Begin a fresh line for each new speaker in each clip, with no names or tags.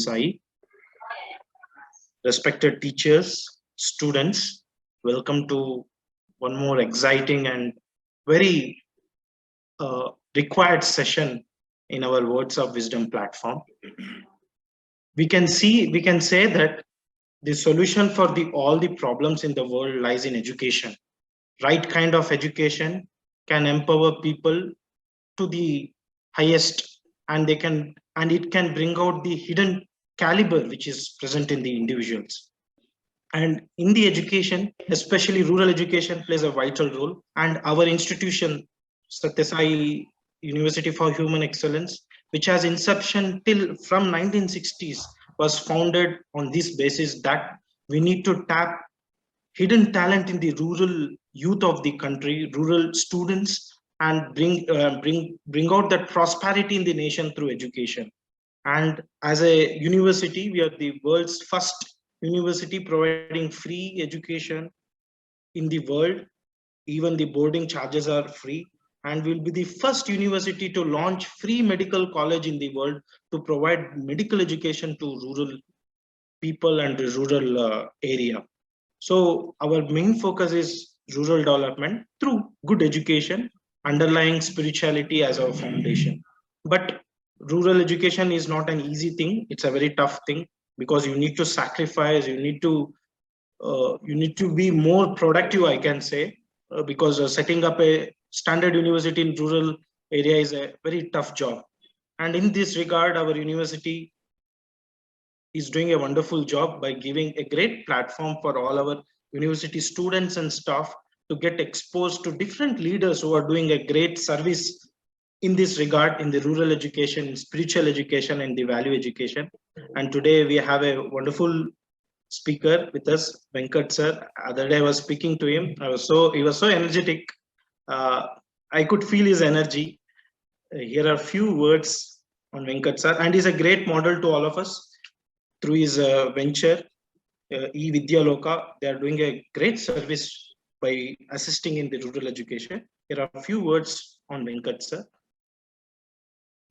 SSSUHE. Respected teachers, students, welcome to one more exciting and very required session in our Words of Wisdom platform. We can say that the solution for all the problems in the world lies in education. Right kind of education can empower people to the highest, and it can bring out the hidden caliber which is present in the individuals. And in the education, especially rural education, plays a vital role. And our institution, Satyasai University for Human Excellence, which has inception till from 1960s, was founded on this basis that we need to tap hidden talent in the rural youth of the country, rural students, and bring out that prosperity in the nation through education. And as a university, we are the world's first university providing free education in the world. Even the boarding charges are free, and will be the first university to launch free medical college in the world to provide medical education to rural people and the rural area. So our main focus is rural development through good education, underlying spirituality as our foundation. But rural education is not an easy thing. It's a very tough thing because you need to sacrifice, you need to be more productive, I can say, because setting up a standard university in rural area is a very tough job. And in this regard, our university is doing a wonderful job by giving a great platform for all our university students and staff to get exposed to different leaders who are doing a great service in this regard in the rural education, spiritual education, and the value education. And today we have a wonderful speaker with us, Venkat sir. Other day I was speaking to him. He was so energetic. I could feel his energy. Here are a few words on Venkat sir, and he's a great model to all of us through his venture, e-Vidyaloka. They are doing a great service by assisting in the rural education. Here are a few words on Venkat sir.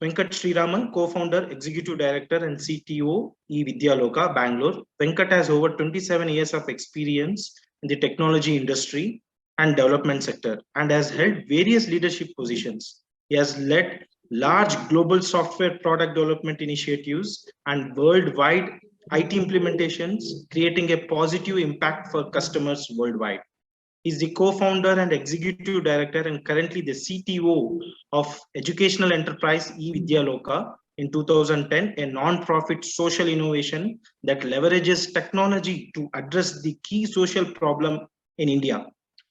Venkat Sriraman, co-founder, executive director, and CTO, e-Vidyaloka, Bangalore. Venkat has over 27 years of experience in the technology industry and development sector and has held various leadership positions. He has led large global software product development initiatives and worldwide IT implementations, creating a positive impact for customers worldwide. He's the co-founder and executive director and currently the CTO of educational enterprise e-Vidyaloka in 2010, a non-profit social innovation that leverages technology to address the key social problem in India,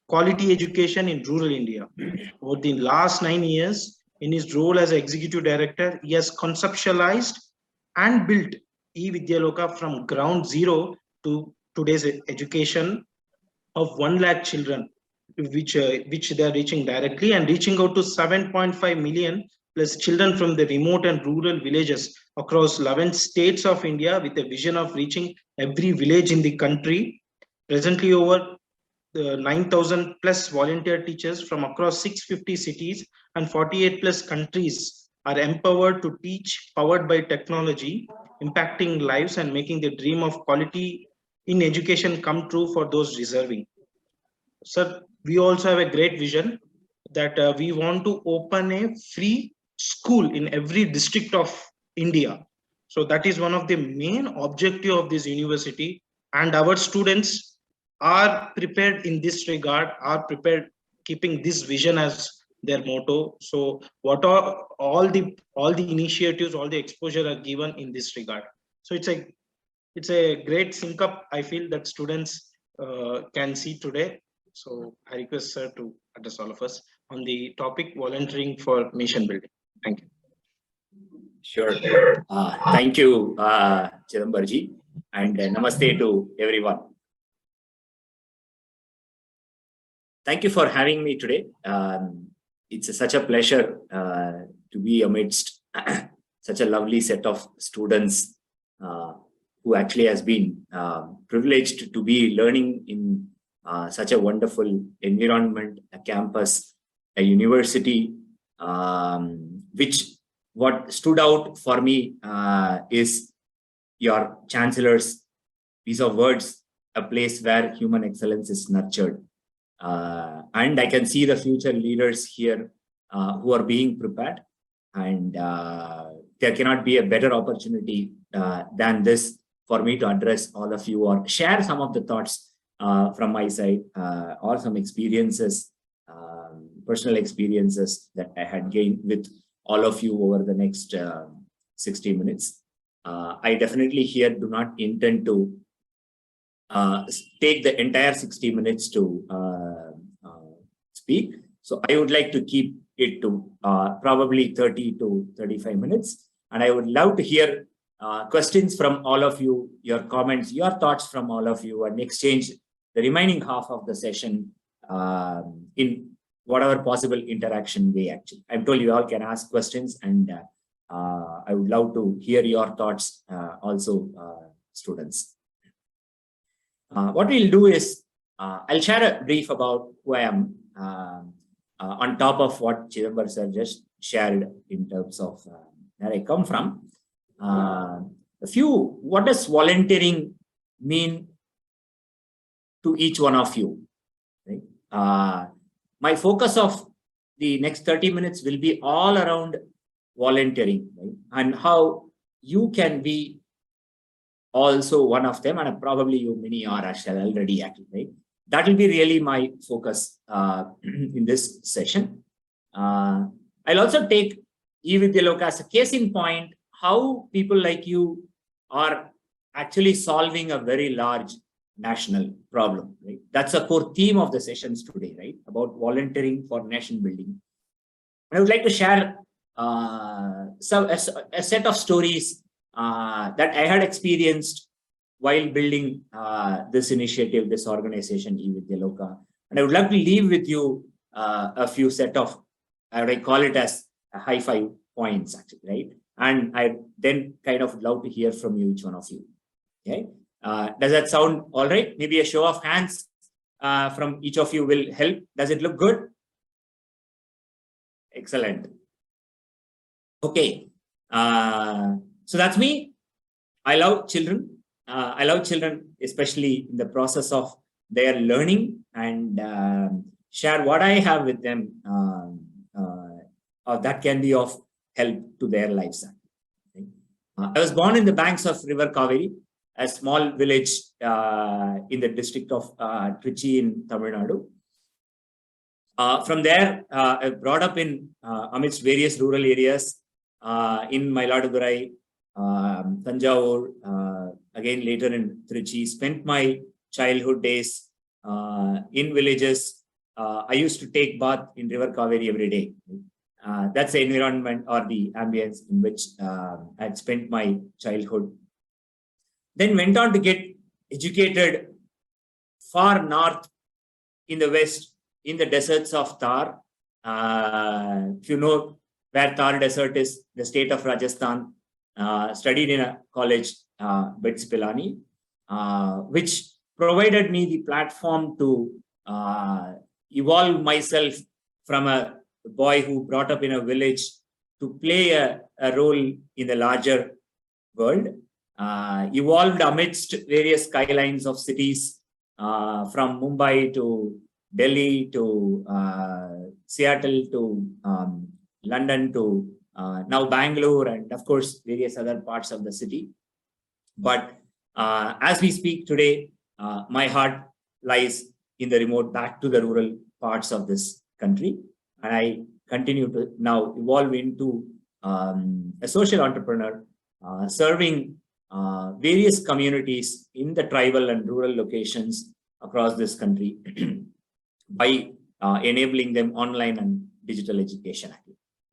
quality education in rural India. Over the last 9 years, in his role as executive director, he has conceptualized and built e-Vidyaloka from ground zero to today's education of 1 lakh children, which they are reaching directly and reaching out to 7.5 million plus children from the remote and rural villages across 11 states of India, with a vision of reaching every village in the country. Presently, over 9,000 plus volunteer teachers from across 650 cities and 48 plus countries are empowered to teach, powered by technology, impacting lives and making the dream of quality in education come true for those deserving. Sir, we also have a great vision that we want to open a free school in every district of India. So that is one of the main objective of this university, and our students are prepared in this regard, are prepared keeping this vision as their motto. So what are all the initiatives, all the exposure are given in this regard. So it's a great sync up, I feel, that students can see today. So I request sir to address all of us on the topic volunteering for nation building. Thank you.
Sure. Thank you, Chidambarji, and namaste to everyone. Thank you for having me today. It's such a pleasure to be amidst such a lovely set of students who actually has been privileged to be learning in such a wonderful environment, a campus, a university, which what stood out for me is your chancellor's piece of words, a place where human excellence is nurtured. And I can see the future leaders here who are being prepared, and there cannot be a better opportunity than this for me to address all of you or share some of the thoughts from my side or some experiences, personal experiences that I had gained with all of you over the next 60 minutes. I definitely here do not intend to take the entire 60 minutes to speak. So I would like to keep it to probably 30 to 35 minutes. And I would love to hear questions from all of you, your comments, your thoughts from all of you, and exchange the remaining half of the session in whatever possible interaction way, actually. I'm told you all can ask questions, and I would love to hear your thoughts also, students. What we'll do is, I'll share a brief about who I am on top of what Chidambar sir just shared in terms of where I come from. What does volunteering mean to each one of you? Right? My focus of the next 30 minutes will be all around volunteering, right? And how you can be also one of them, and probably you many are already actually, right? That will be really my focus in this session. I'll also take e-Vidyaloka as a case in point, how people like you are actually solving a very large national problem, right? That's a core theme of the sessions today, right? About volunteering for nation building. I would like to share a set of stories that I had experienced while building this initiative, this organization, e-Vidyaloka. And I would love to leave with you a few set of, I call it as a high five points, actually, right? And I then kind of love to hear from you, each one of you. Okay. Does that sound all right? Maybe a show of hands from each of you will help. Does it look good? Excellent. Okay. So that's me. I love children. I love children, especially in the process of their learning, and share what I have with them that can be of help to their lives. I was born in the banks of River Kaveri, a small village in the district of Trichy in Tamil Nadu. From there, I brought up in amidst various rural areas in Mailadurai, Tanjavur, again later in Trichy. Spent my childhood days in villages. I used to take bath in River Kaveri every day. That's the environment or the ambience in which I had spent my childhood. Then went on to get educated far north in the west, in the deserts of Thar. If you know where Thar Desert is, the state of Rajasthan, studied in a college, BITS Pilani, which provided me the platform to evolve myself from a boy who brought up in a village to play a role in the larger world. Evolved amidst various skylines of cities, from Mumbai to Delhi to Seattle to London to now Bangalore, and of course various other parts of the city. But as we speak today, my heart lies in the remote, back to the rural parts of this country, and I continue to now evolve into a social entrepreneur, serving various communities in the tribal and rural locations across this country by enabling them online and digital education.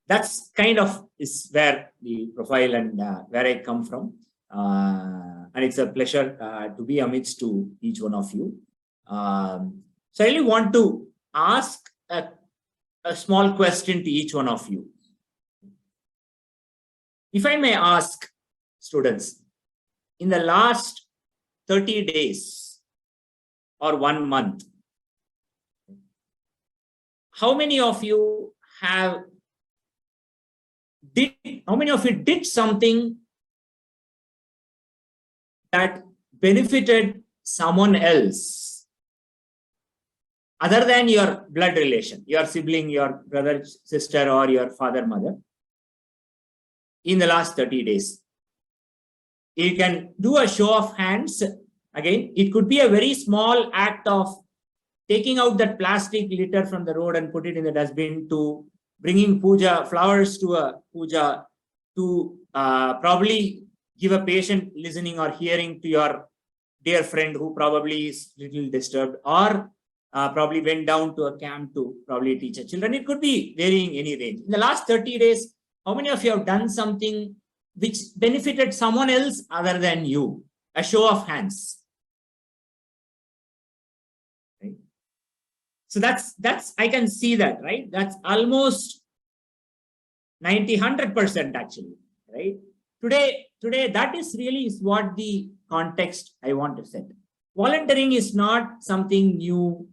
That's kind of is where the profile and where I come from. And it's a pleasure to be amidst to each one of you. So I really want to ask a small question to each one of you. If I may ask, students, in the last 30 days or 1 month, how many of you did something that benefited someone else other than your blood relation, your sibling, your brother, sister, or your father, mother in the last 30 days? You can do a show of hands. Again, it could be a very small act of taking out that plastic litter from the road and put it in the dustbin, to bringing puja, flowers to a puja, to probably give a patient listening or hearing to your dear friend who probably is little disturbed, or probably went down to a camp to probably teach a children. It could be varying any range. In the last 30 days, how many of you have done something which benefited someone else other than you? A show of hands. Right? So that's I can see that, right? That's almost 90-100% actually, right? Today that is really is what the context I want to set. Volunteering is not something new.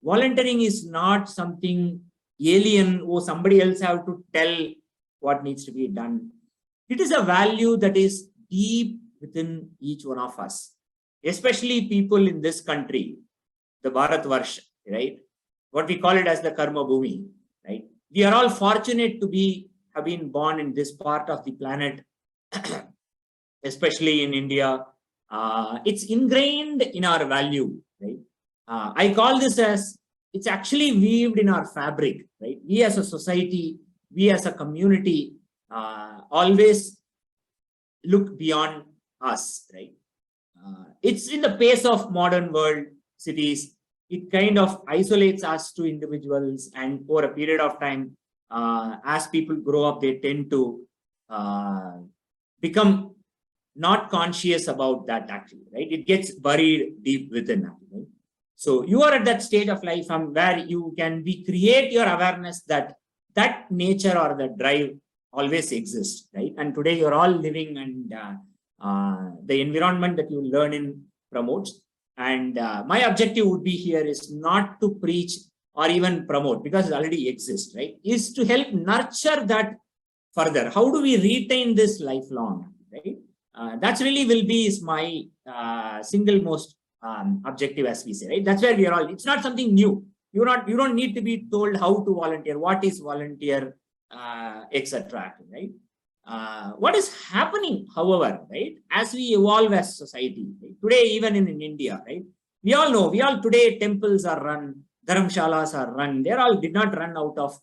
Volunteering is not something alien or somebody else have to tell what needs to be done. It is a value that is deep within each one of us, especially people in this country, the Bharat Varsha, right? What we call it as the Karma Bhumi, right? We are all fortunate to have been born in this part of the planet, especially in India. It's ingrained in our value, right? I call this as, it's actually weaved in our fabric, right? We as a society, we as a community, always look beyond us, right? It's in the pace of modern world cities. It kind of isolates us to individuals, and over a period of time, as people grow up, they tend to become not conscious about that actually, right? It gets buried deep within that, right? So you are at that stage of life where you can create your awareness that that nature or the drive always exists, right? And today you're all living, and the environment that you learn in promotes. And my objective would be here is not to preach or even promote, because it already exists, right? Is to help nurture that further. How do we retain this lifelong, right? That's really will be is my single most objective, as we say, right? That's where we are all. It's not something new. You don't need to be told how to volunteer, what is volunteer, etc. Right? What is happening, however, right? As we evolve as society, right? Today, even in India, right? We all know, today temples are run, dharamshalas are run. They all did not run out of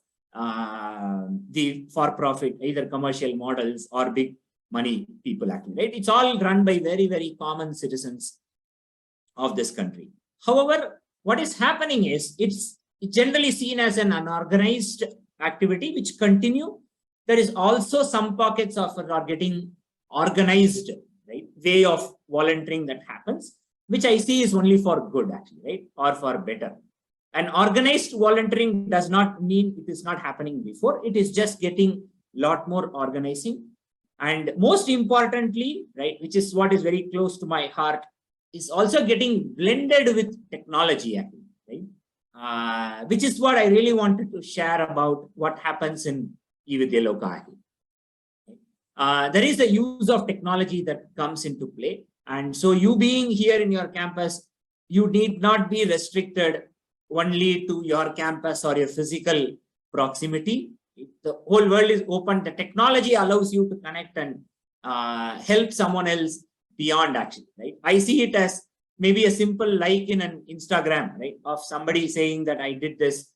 the for-profit, either commercial models or big money people actually, right? It's all run by very, very common citizens of this country. However, what is happening is it's generally seen as an unorganized activity which continue. There is also some pockets of getting organized, right, way of volunteering that happens, which I see is only for good actually, right, or for better. And organized volunteering does not mean it is not happening before. It is just getting a lot more organizing. And most importantly, right, which is what is very close to my heart, is also getting blended with technology actually, right? Which is what I really wanted to share about what happens in eVidyaloka. There is the use of technology that comes into play. And so you being here in your campus, you need not be restricted only to your campus or your physical proximity. The whole world is open. The technology allows you to connect and help someone else beyond actually, right? I see it as maybe a simple like in an Instagram, right, of somebody saying that I did this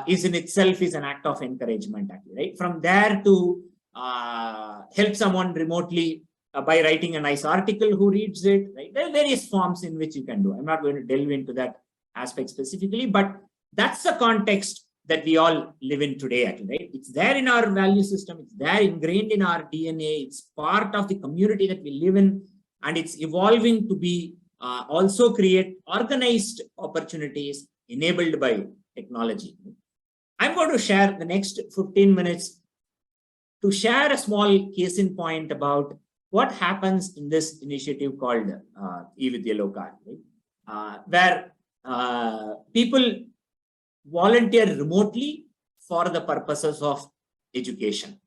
is in itself is an act of encouragement actually, right? From there to help someone remotely by writing a nice article who reads it, right? There are various forms in which you can do. I'm not going to delve into that aspect specifically, but that's the context that we all live in today actually, right? It's there in our value system. It's there ingrained in our DNA. It's part of the community that we live in, and it's evolving to be also create organized opportunities enabled by technology. I'm going to share the next 15 minutes to share a small case in point about what happens in this initiative called eVidyaloka, right? Where people volunteer remotely for the purposes of education.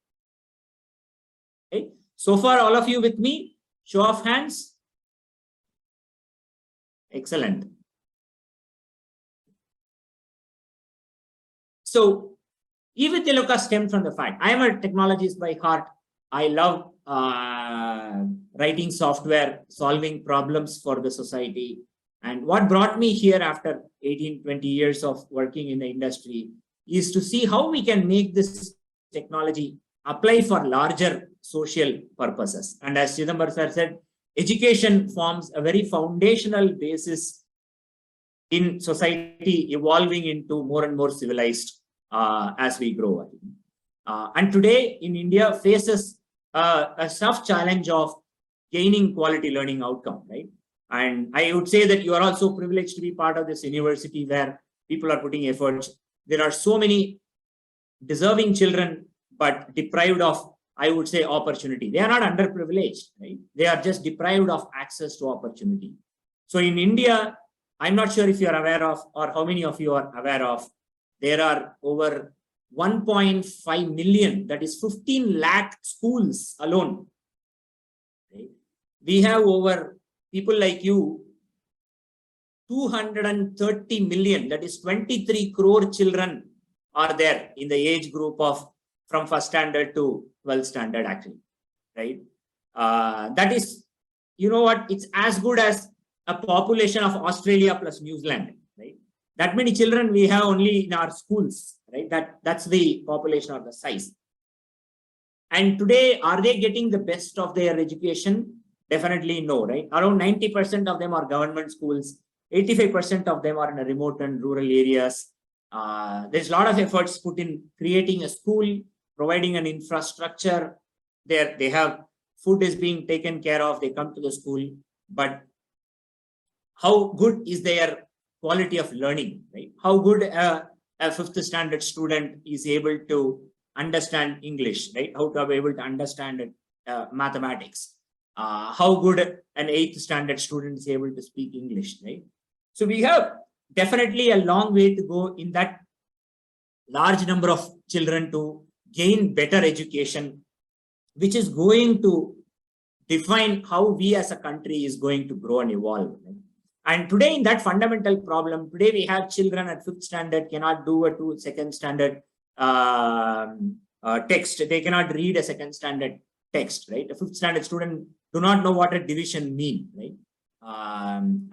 Okay? So far, all of you with me, show of hands. Excellent. So, E-Vidyaluka stemmed from the fact I am a technologist by heart. I love writing software, solving problems for the society. And what brought me here after 18, 20 years of working in the industry is to see how we can make this technology apply for larger social purposes. And as Chidambar sir said, education forms a very foundational basis in society evolving into more and more civilized as we grow. And today in India faces a tough challenge of gaining quality learning outcome, right? And I would say that you are also privileged to be part of this university where people are putting efforts. There are so many deserving children, but deprived of, I would say, opportunity. They are not underprivileged, right? They are just deprived of access to opportunity. So in India, I'm not sure if you are aware of, or how many of you are aware of, there are over 1.5 million, that is 15 lakh schools alone. Right? We have over, people like you, 230 million, that is 23 crore children are there in the age group of from first standard to 12th standard actually, right? That is, you know what, it's as good as a population of Australia plus New Zealand, right? That many children we have only in our schools, right? That's the population or the size. And today, are they getting the best of their education? Definitely no, right? Around 90% of them are government schools. 85% of them are in a remote and rural areas. There's a lot of efforts put in creating a school, providing an infrastructure. There, they have food is being taken care of. They come to the school, but how good is their quality of learning, right? How good a fifth standard student is able to understand English, right? How to be able to understand mathematics. How good an 8th standard student is able to speak English, right? So we have definitely a long way to go in that large number of children to gain better education, which is going to define how we as a country is going to grow and evolve. Right? And today in that fundamental problem, today we have children at 5th standard cannot do a 2nd standard text. They cannot read a 2nd standard text, right? A 5th standard student do not know what a division mean, right?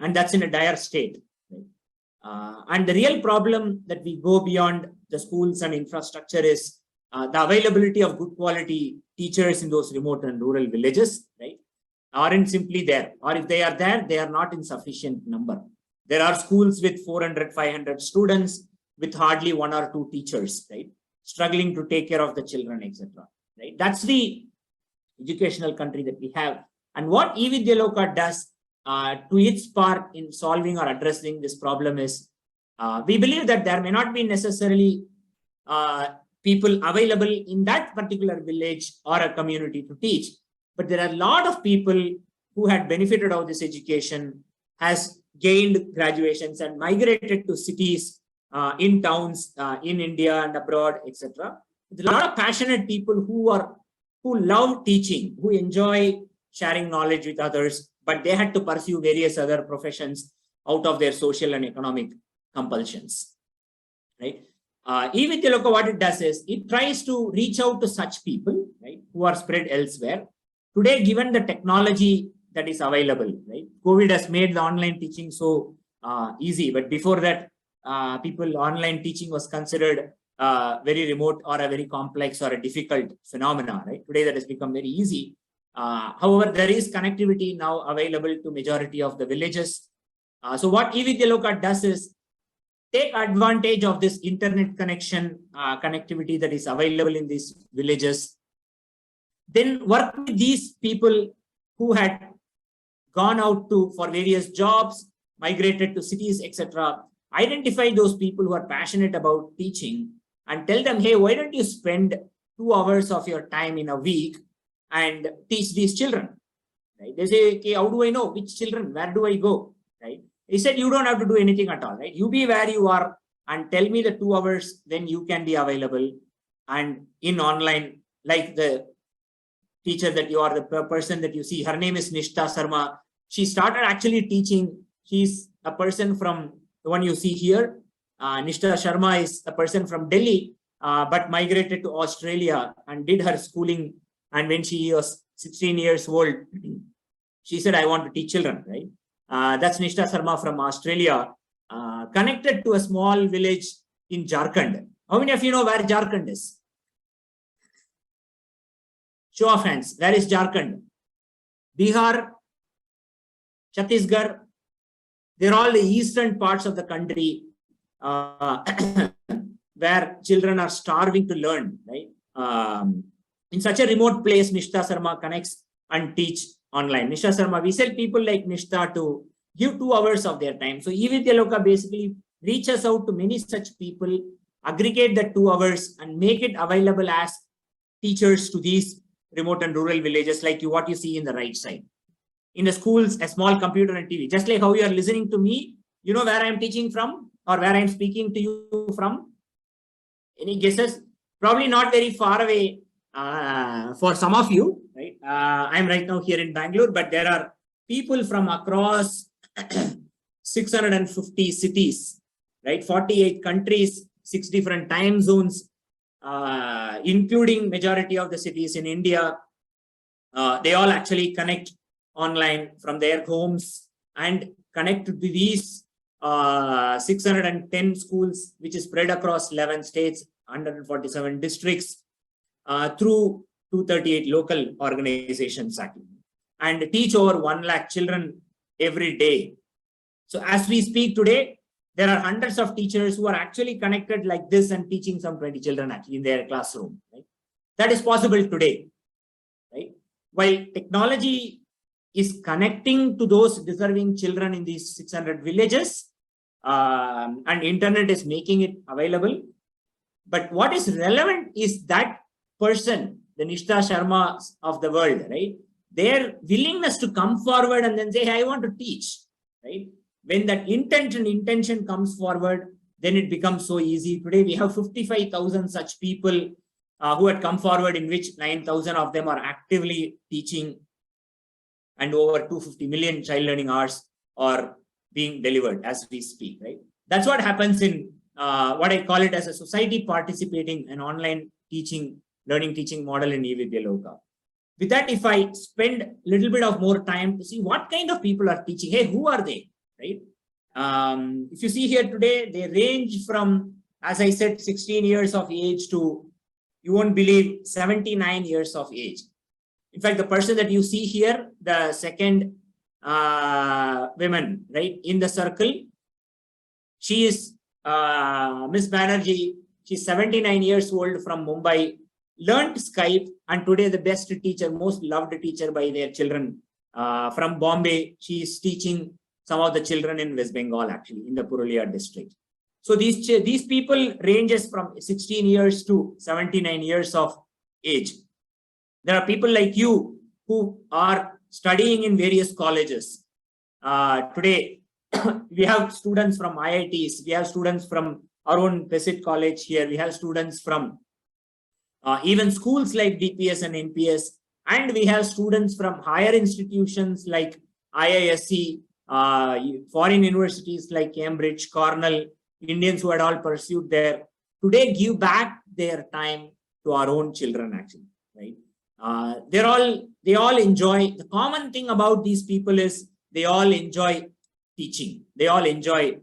And that's in a dire state. Right? And the real problem that we go beyond the schools and infrastructure is the availability of good quality teachers in those remote and rural villages, right? Aren't simply there, or if they are there, they are not in sufficient number. There are schools with 400, 500 students with hardly 1 or 2 teachers, right? Struggling to take care of the children, etc. Right? That's the educational country that we have. And what E-Vidyaluka does to its part in solving or addressing this problem is, we believe that there may not be necessarily people available in that particular village or a community to teach, but there are a lot of people who had benefited of this education, has gained graduations and migrated to cities, in towns, in India and abroad, etc. There's a lot of passionate people who love teaching, who enjoy sharing knowledge with others, but they had to pursue various other professions out of their social and economic compulsions, right? E-Vidyaluka, what it does is, it tries to reach out to such people, right, who are spread elsewhere. Today, given the technology that is available, right, COVID has made the online teaching so easy, but before that, online teaching was considered very remote or a very complex or a difficult phenomena, right? Today, that has become very easy. However, there is connectivity now available to majority of the villages. So what E-Vidyaluka does is take advantage of this internet connection, connectivity that is available in these villages, then work with these people who had gone out for various jobs, migrated to cities, etc. Identify those people who are passionate about teaching and tell them, hey, why don't you spend 2 hours of your time in a week and teach these children, right? They say, okay, how do I know which children, where do I go, right? He said, you don't have to do anything at all, right? You be where you are and tell me the 2 hours, then you can be available. And in online, like the teacher that you are, the person that you see, her name is Nishtha Sarma. She started actually teaching. She's a person from the one you see here. Nishta Sharma is a person from Delhi, but migrated to Australia and did her schooling. And when she was 16 years old, she said, I want to teach children, right? That's Nishta Sharma from Australia, connected to a small village in Jharkhand. How many of you know where Jharkhand is? Show of hands. Where is Jharkhand? Bihar, Chhattisgarh. They're all the eastern parts of the country where children are starving to learn, right? In such a remote place, Nishta Sharma connects and teach online. Nishta Sharma, we sell people like Nishta to give 2 hours of their time. So eVidyaloka basically reaches out to many such people, aggregate the 2 hours and make it available as teachers to these remote and rural villages like what you see in the right side. In the schools, a small computer and TV, just like how you are listening to me, you know where I am teaching from or where I am speaking to you from? Any guesses? Probably not very far away for some of you, right? I'm right now here in Bangalore, but there are people from across 650 cities, right? 48 countries, 6 different time zones, including majority of the cities in India. They all actually connect online from their homes and connect to these 610 schools, which is spread across 11 states, 147 districts, through 238 local organizations actually, and teach over 1 lakh children every day. So as we speak today, there are hundreds of teachers who are actually connected like this and teaching some 20 children actually in their classroom. Right? That is possible today. Right? While technology is connecting to those deserving children in these 600 villages, and internet is making it available. But what is relevant is that person, the Nishta Sharmas of the world, right? Their willingness to come forward and then say, hey, I want to teach, right? When that intention comes forward, then it becomes so easy. Today, we have 55,000 such people who had come forward, in which 9,000 of them are actively teaching, and over 250 million child learning hours are being delivered as we speak, right? That's what happens in what I call it as a society participating in online teaching, learning teaching model in eVidyaloka. With that, if I spend a little bit of more time to see what kind of people are teaching, hey, who are they, right? If you see here today, they range from, as I said, 16 years of age to, you won't believe, 79 years of age. In fact, the person that you see here, the second woman, right, in the circle, she is Miss Banerjee. She's 79 years old from Mumbai, learned Skype, and today the best teacher, most loved teacher by their children. From Bombay, she is teaching some of the children in West Bengal, actually, in the Purulia district. So these people ranges from 16 years to 79 years of age. There are people like you who are studying in various colleges. Today, we have students from IITs, we have students from our own Pesit College here, we have students from even schools like DPS and NPS, and we have students from higher institutions like IISc, foreign universities like Cambridge, Cornell, Indians who had all pursued there. Today, give back their time to our own children, actually, right? They all enjoy, the common thing about these people is they all enjoy teaching. They all enjoy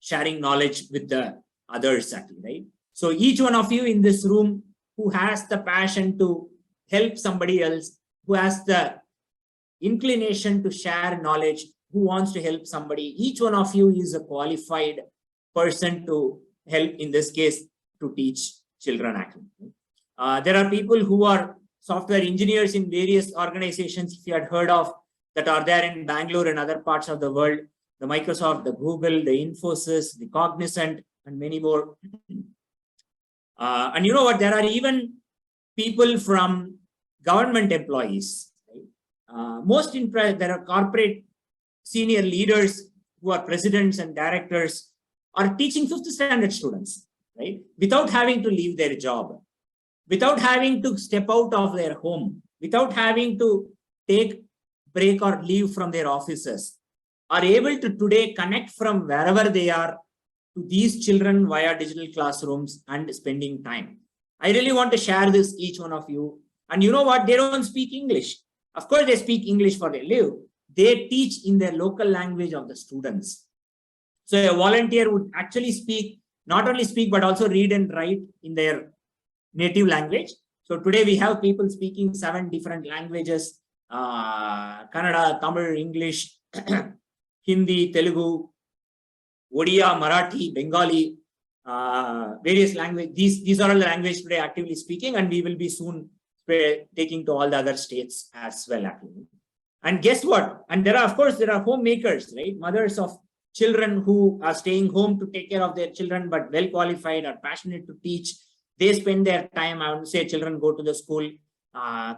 sharing knowledge with the others, actually, right? So each one of you in this room who has the passion to help somebody else, who has the inclination to share knowledge, who wants to help somebody, each one of you is a qualified person to help, in this case, to teach children, actually. There are people who are software engineers in various organizations, if you had heard of, that are there in Bangalore and other parts of the world, the Microsoft, the Google, the Infosys, the Cognizant, and many more. And you know what, there are even people from government employees, right? There are corporate senior leaders who are presidents and directors are teaching 5th standard students, right? Without having to leave their job, without having to step out of their home, without having to take break or leave from their offices. are able to today connect from wherever they are to these children via digital classrooms and spending time. I really want to share this each one of you. And you know what? They don't speak English. Of course, they speak English for their live. They teach in their local language of the students. So a volunteer would actually speak, not only speak, but also read and write in their native language. So today we have people speaking 7 different languages, Kannada, Tamil, English, Hindi, Telugu, Odia, Marathi, Bengali, various languages. These are all the languages today actively speaking, and we will be soon taking to all the other states as well. Actually. And guess what? And there are, of course, there are homemakers, right? Mothers of children who are staying home to take care of their children, but well qualified or passionate to teach. They spend their time, I would say children go to the school,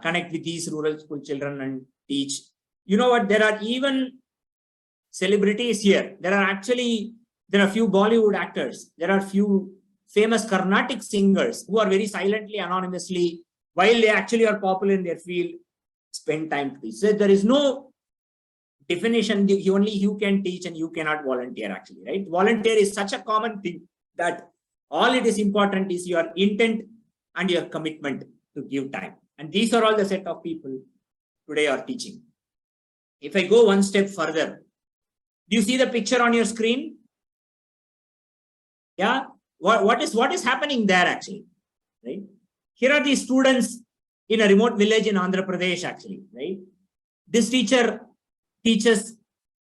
connect with these rural school children and teach. You know what? There are even celebrities here. There are a few Bollywood actors. There are few famous Carnatic singers who are very silently, anonymously, while they actually are popular in their field, spend time to teach. So there is no definition. Only you can teach and you cannot volunteer actually, right? Volunteer is such a common thing that all it is important is your intent and your commitment to give time. And these are all the set of people today are teaching. If I go one step further, do you see the picture on your screen? Yeah. What is happening there actually, right? Here are these students in a remote village in Andhra Pradesh actually, right? This teacher teaches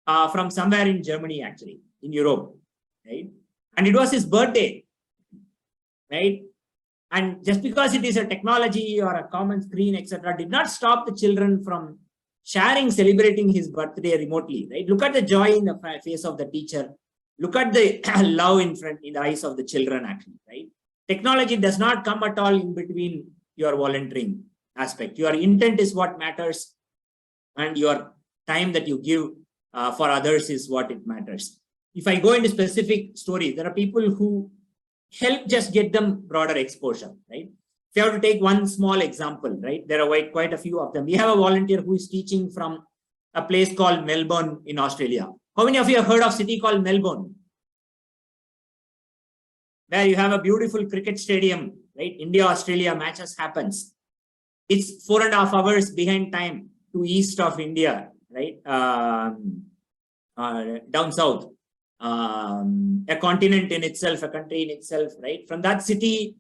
from somewhere in Germany actually, in Europe, right? And it was his birthday, right? And just because it is a technology or a common screen, etc., did not stop the children from sharing, celebrating his birthday remotely, right? Look at the joy in the face of the teacher. Look at the love in the eyes of the children actually, right? Technology does not come at all in between your volunteering aspect. Your intent is what matters, and your time that you give for others is what it matters. If I go into specific stories, there are people who help just get them broader exposure, right? If you have to take one small example, right? There are quite a few of them. We have a volunteer who is teaching from a place called Melbourne in Australia. How many of you have heard of a city called Melbourne? Where you have a beautiful cricket stadium, right? India-Australia matches happens. It's 4.5 hours behind time to east of India, right? Down south. A continent in itself, a country in itself, right? From that city,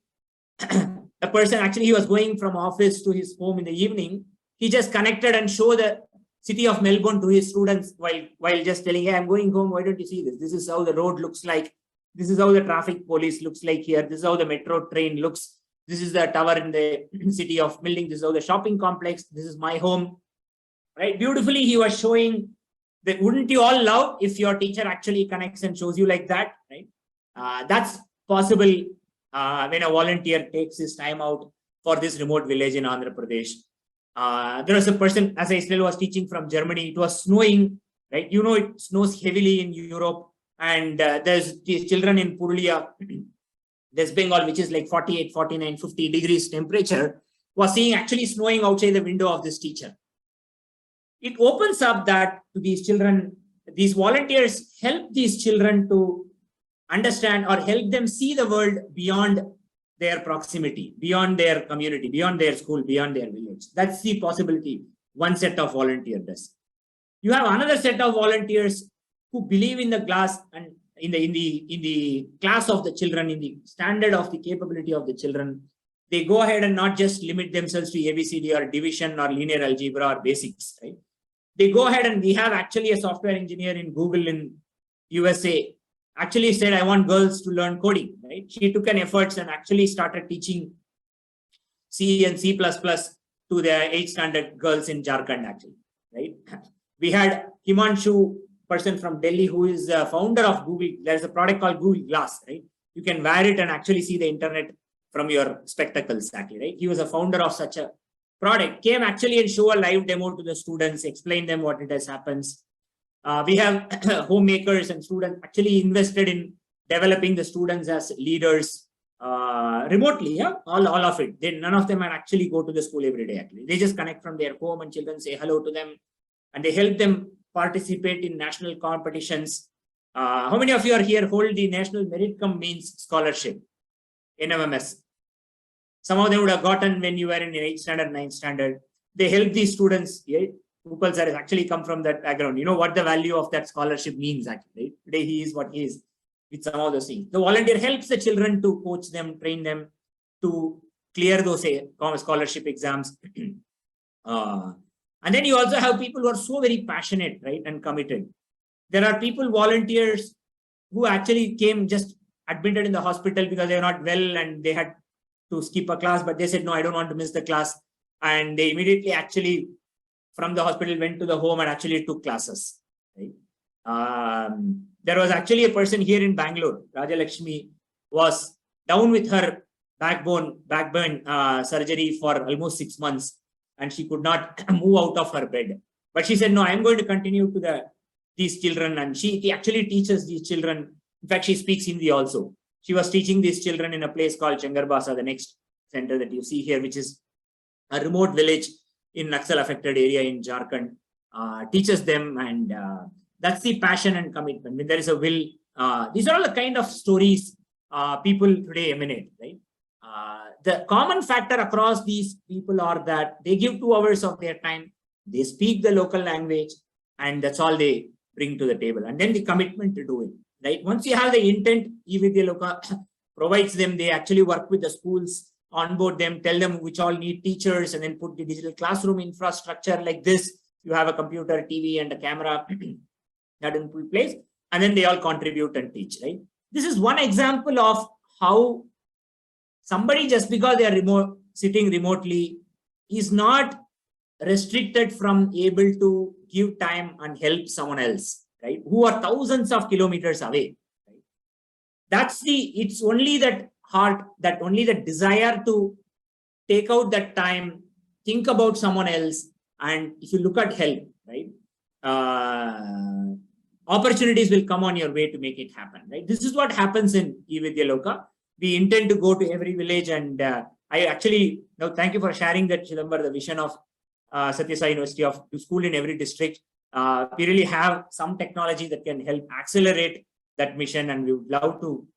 a person actually, he was going from office to his home in the evening. He just connected and showed the city of Melbourne to his students while just telling, hey, I'm going home. Why don't you see this? This is how the road looks like. This is how the traffic police looks like here. This is how the metro train looks. This is the tower in the city of building. This is how the shopping complex. This is my home, right? Beautifully, he was showing that. Wouldn't you all love if your teacher actually connects and shows you like that, right? That's possible when a volunteer takes his time out for this remote village in Andhra Pradesh. There was a person, as I still was teaching from Germany, it was snowing, right? You know, it snows heavily in Europe, and there's these children in Purulia, West Bengal, which is like 48, 49, 50 degrees temperature, was seeing actually snowing outside the window of this teacher. It opens up that to these children, these volunteers help these children to understand or help them see the world beyond their proximity, beyond their community, beyond their school, beyond their village. That's the possibility one set of volunteers does. You have another set of volunteers who believe in the class and in the class of the children, in the standard of the capability of the children. They go ahead and not just limit themselves to ABCD or division or linear algebra or basics, right? They go ahead, and we have actually a software engineer in Google in USA actually said, I want girls to learn coding, right? She took an effort and actually started teaching C and C++ to the 8th standard girls in Jharkhand actually, right? We had Himanshu, person from Delhi, who is the founder of Google. There's a product called Google Glass, right? You can wear it and actually see the internet from your spectacles actually, right? He was a founder of such a product, came actually and show a live demo to the students, explain them what it has happens. We have homemakers and students actually invested in developing the students as leaders remotely. Yeah, all of it. None of them actually go to the school every day. Actually, they just connect from their home, and children say hello to them, and they help them participate in national competitions. How many of you are here hold the National Merit Cum Means Scholarship, NMMS? Some of them would have gotten when you were in 8th standard, 9th standard. They help these students. Yeah? Pupils that actually come from that background. You know what the value of that scholarship means actually. Right? Today he is what he is with some of those things. The volunteer helps the children to coach them, train them to clear those scholarship exams. And then you also have people who are so very passionate, right, and committed. There are people, volunteers, who actually came just admitted in the hospital because they were not well and they had to skip a class, but they said, no, I don't want to miss the class. And they immediately actually from the hospital went to the home and actually took classes. Right? There was actually a person here in Bangalore, Raja Lakshmi, was down with her backbone surgery for almost 6 months, and she could not move out of her bed. But she said, no, I'm going to continue to these children. And she actually teaches these children. In fact, she speaks Hindi also. She was teaching these children in a place called Changarbasa, the next center that you see here, which is a remote village in Naxal affected area in Jharkhand. Teaches them, and that's the passion and commitment. When there is a will, these are all the kind of stories people today emanate, right? The common factor across these people are that they give 2 hours of their time, they speak the local language, and that's all they bring to the table. And then the commitment to do it, right? Once you have the intent, e-Vidyaloka provides them, they actually work with the schools, onboard them, tell them which all need teachers, and then put the digital classroom infrastructure like this. You have a computer, TV, and a camera that in place, and then they all contribute and teach, right? This is one example of how somebody, just because they are sitting remotely, is not restricted from able to give time and help someone else, right? Who are thousands of kilometers away. Right? It's only that heart, that only the desire to take out that time, think about someone else, and if you look at help, right? Opportunities will come on your way to make it happen, right? This is what happens in e-Vidyaloka. We intend to go to every village, and I actually, now thank you for sharing that, Chidambar, the vision of Satya Sai University of school in every district. We really have some technology that can help accelerate that mission, and we would love to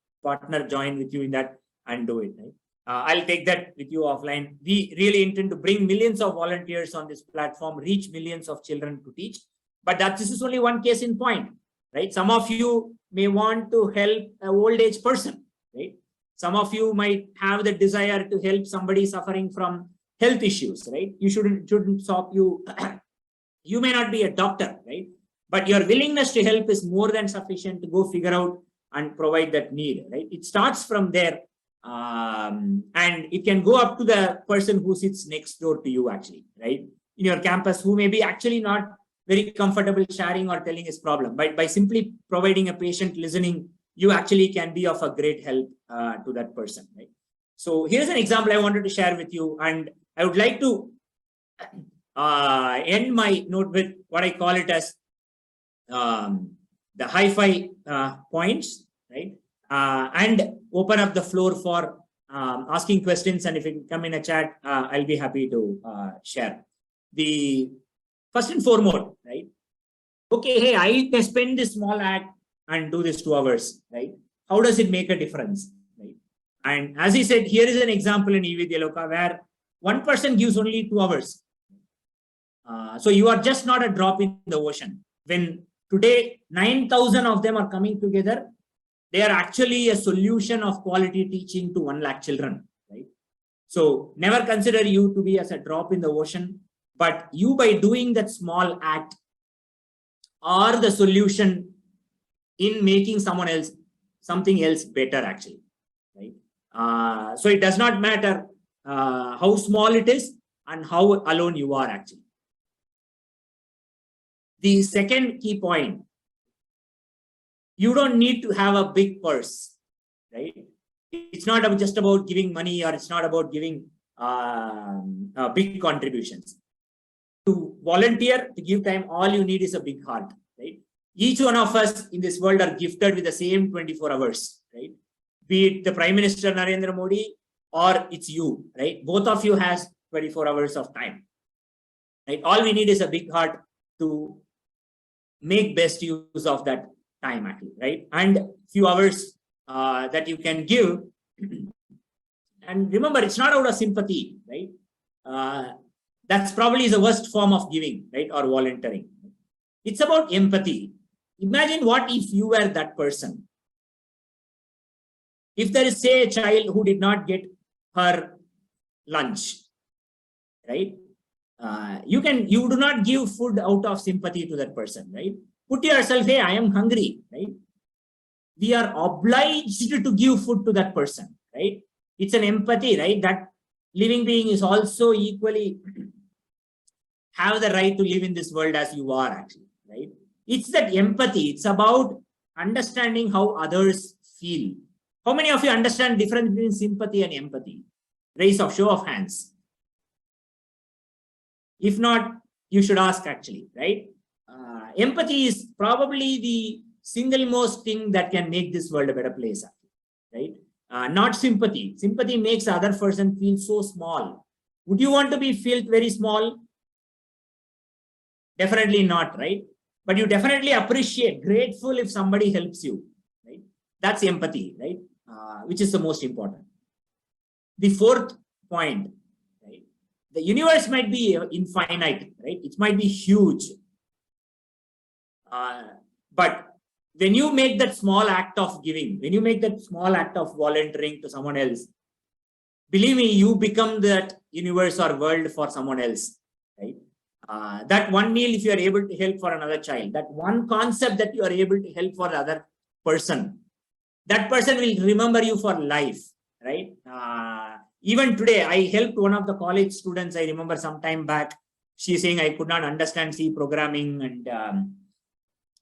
join with you in that and do it. Right? I'll take that with you offline. We really intend to bring millions of volunteers on this platform, reach millions of children to teach. But this is only one case in point, right? Some of you may want to help an old age person, right? Some of you might have the desire to help somebody suffering from health issues, right? You shouldn't stop you. You may not be a doctor, right? But your willingness to help is more than sufficient to go figure out and provide that need, right? It starts from there. And it can go up to the person who sits next door to you, actually, right? In your campus, who may be actually not very comfortable sharing or telling his problem. But by simply providing a patient listening, you actually can be of a great help to that person, right? So here's an example I wanted to share with you. And I would like to end my note with what I call it as the hi-fi points, right? And open up the floor for asking questions. And if you can come in a chat, I'll be happy to share. The first and foremost, right? Okay, hey, I can spend this small act and do this 2 hours, right? How does it make a difference, right? And as he said, here is an example in e-Vidyaloka where one person gives only 2 hours. So you are just not a drop in the ocean. When today 9,000 of them are coming together, they are actually a solution of quality teaching to 1 lakh children, right? So never consider you to be as a drop in the ocean, but you, by doing that small act, are the solution in making something else better, actually, right? So it does not matter how small it is and how alone you are, actually. The second key point, you don't need to have a big purse, right? It's not just about giving money, or it's not about giving big contributions. To volunteer, to give time, all you need is a big heart, right? Each one of us in this world are gifted with the same 24 hours, right? Be it the Prime Minister Narendra Modi or it's you, right? Both of you has 24 hours of time, right? All we need is a big heart to make best use of that time, actually, right? And few hours that you can give. And remember, it's not out of sympathy, right? That's probably the worst form of giving, right? Or volunteering. It's about empathy. Imagine what if you were that person. If there is, say, a child who did not get her lunch, right? You do not give food out of sympathy to that person, right? Put yourself, hey, I am hungry, right? We are obliged to give food to that person, right? It's an empathy, right? That living being is also equally have the right to live in this world as you are, actually, right? It's that empathy. It's about understanding how others feel. How many of you understand the difference between sympathy and empathy? Raise of show of hands. If not, you should ask, actually, right? Empathy is probably the single most thing that can make this world a better place, right? Not sympathy. Sympathy makes the other person feel so small. Would you want to be felt very small? Definitely not, right? But you definitely appreciate, grateful if somebody helps you, right? That's empathy, right? Which is the most important. The fourth point, right? The universe might be infinite, right? It might be huge. But when you make that small act of giving, when you make that small act of volunteering to someone else, believe me, you become that universe or world for someone else, right? That one meal, if you are able to help for another child, that one concept that you are able to help for other person, that person will remember you for life, right? Even today, I helped one of the college students. I remember some time back, she's saying I could not understand C programming, and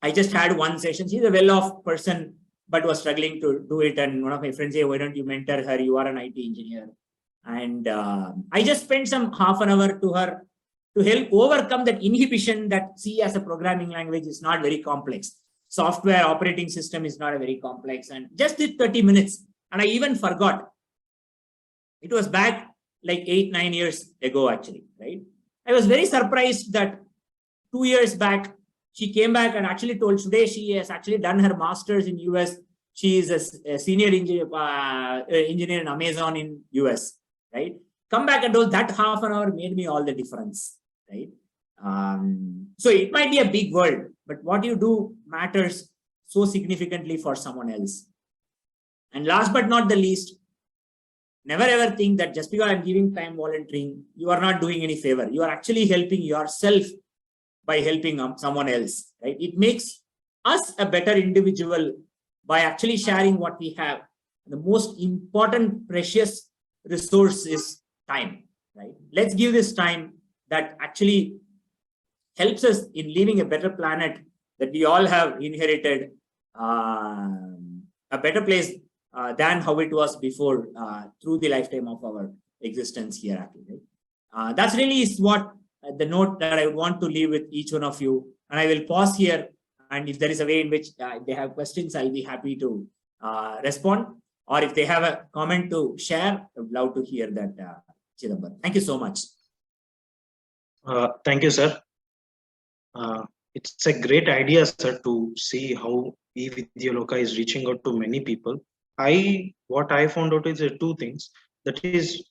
I just had one session. She's a well-off person, but was struggling to do it. And one of my friends said, why don't you mentor her? You are an IT engineer. And I just spent some half an hour to her to help overcome that inhibition that C as a programming language is not very complex. Software operating system is not a very complex, and just did 30 minutes. And I even forgot. It was back like 8-9 years ago, actually, right? I was very surprised that 2 years back, she came back and actually told today she has actually done her master's in US. She is a senior engineer in Amazon in US, right? Come back and told that half an hour made me all the difference, right? So it might be a big world, but what you do matters so significantly for someone else. And last but not the least, never ever think that just because I'm giving time volunteering, you are not doing any favor. You are actually helping yourself by helping someone else, right? It makes us a better individual by actually sharing what we have. The most important, precious resource is time, right? Let's give this time that actually helps us in leaving a better planet that we all have inherited, a better place than how it was before through the lifetime of our existence here. Actually, right? That's really is what the note that I would want to leave with each one of you. And I will pause here. And if there is a way in which they have questions, I'll be happy to respond. Or if they have a comment to share, I would love to hear that, Chidambar. Thank you so much.
Thank you, sir. It's a great idea, sir, to see how eVidyaloka is reaching out to many people. What I found out is two things. That is,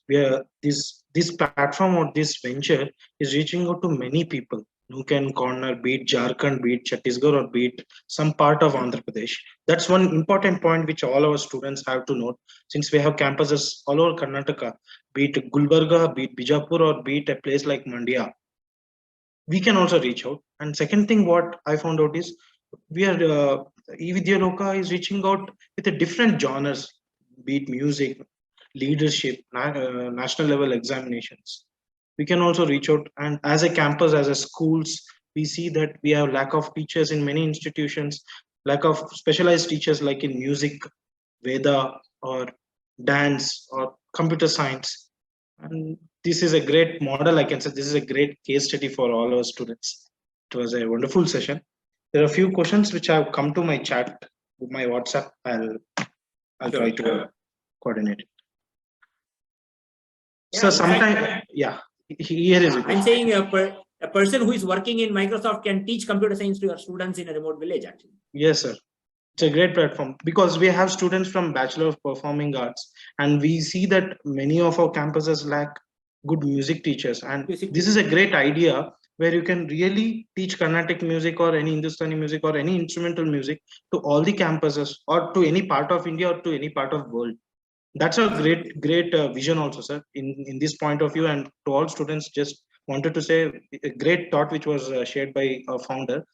this platform or this venture is reaching out to many people who can corner, be it Jharkhand, be it Chhattisgarh, or be it some part of Andhra Pradesh. That's one important point which all our students have to note, since we have campuses all over Karnataka, be it Gulbarga, be it Bijapur, or be it a place like Mandya. We can also reach out. And second thing, what I found out is eVidyaloka is reaching out with a different genres, be it music, leadership, national level examinations. We can also reach out, and as a campus, as a schools, we see that we have lack of teachers in many institutions, lack of specialized teachers like in music, Veda, or dance, or computer science. And this is a great model. I can say this is a great case study for all our students. It was a wonderful session. There are a few questions which have come to my chat, my WhatsApp. I'll try to coordinate it.
Yeah,
So sometime, yeah, here is it.
I'm saying A person who is working in Microsoft can teach computer science to your students in a remote village, actually.
Yes, sir. It's a great platform because we have students from Bachelor of Performing Arts, and we see that many of our campuses lack good music teachers. And this is a great idea where you can really teach Carnatic music or any Hindustani music or any instrumental music to all the campuses or to any part of India or to any part of world. That's a great vision also, sir, in this point of view. And to all students, just wanted to say a great thought which was shared by our founder.